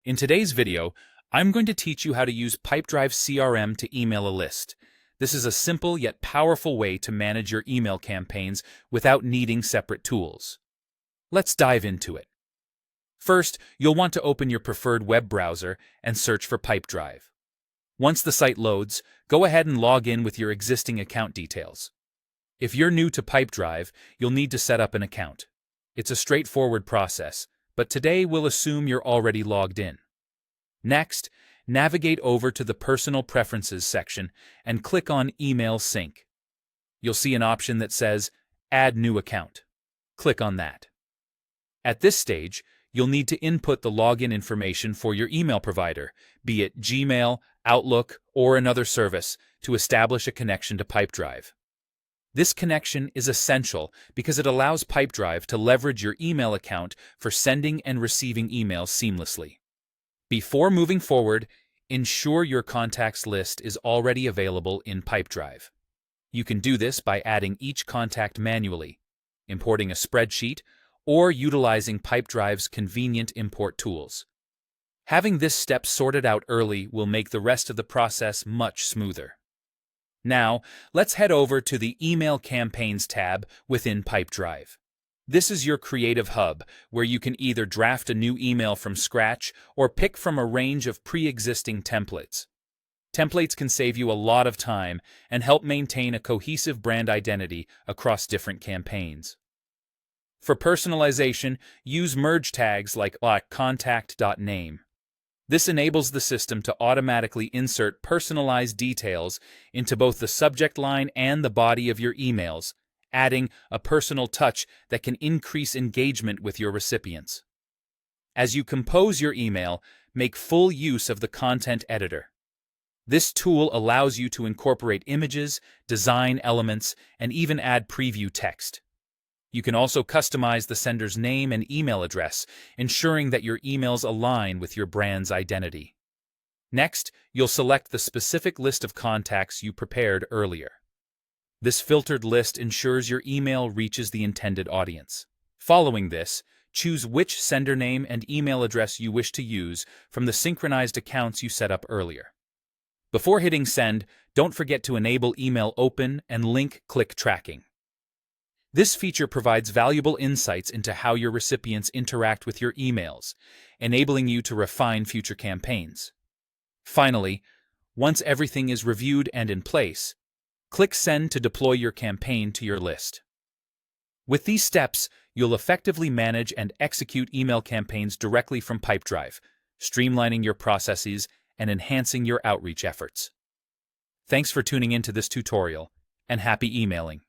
In today's video, I'm going to teach you how to use Pipedrive CRM to email a list. This is a simple yet powerful way to manage your email campaigns without needing separate tools. Let's dive into it. First, you'll want to open your preferred web browser and search for Pipedrive. Once the site loads, go ahead and log in with your existing account details. If you're new to Pipedrive, you'll need to set up an account. It's a straightforward process, but today we'll assume you're already logged in. Next, navigate over to the Personal Preferences section and click on Email Sync. You'll see an option that says Add New Account. Click on that. At this stage, you'll need to input the login information for your email provider, be it Gmail, Outlook, or another service, to establish a connection to Pipedrive. This connection is essential because it allows Pipedrive to leverage your email account for sending and receiving emails seamlessly. Before moving forward, ensure your contacts list is already available in Pipedrive. You can do this by adding each contact manually, importing a spreadsheet, or utilizing Pipedrive's convenient import tools. Having this step sorted out early will make the rest of the process much smoother. Now, let's head over to the Email Campaigns tab within Pipedrive. This is your creative hub, where you can either draft a new email from scratch or pick from a range of pre-existing templates. Templates can save you a lot of time and help maintain a cohesive brand identity across different campaigns. For personalization, use merge tags like contact.name. This enables the system to automatically insert personalized details into both the subject line and the body of your emails, adding a personal touch that can increase engagement with your recipients. As you compose your email, make full use of the content editor. This tool allows you to incorporate images, design elements, and even add preview text. You can also customize the sender's name and email address, ensuring that your emails align with your brand's identity. Next, you'll select the specific list of contacts you prepared earlier. This filtered list ensures your email reaches the intended audience. Following this, choose which sender name and email address you wish to use from the synchronized accounts you set up earlier. Before hitting send, don't forget to enable email open and link click tracking. This feature provides valuable insights into how your recipients interact with your emails, enabling you to refine future campaigns. Finally, once everything is reviewed and in place, click Send to deploy your campaign to your list. With these steps, you'll effectively manage and execute email campaigns directly from Pipedrive, streamlining your processes and enhancing your outreach efforts. Thanks for tuning into this tutorial, and happy emailing!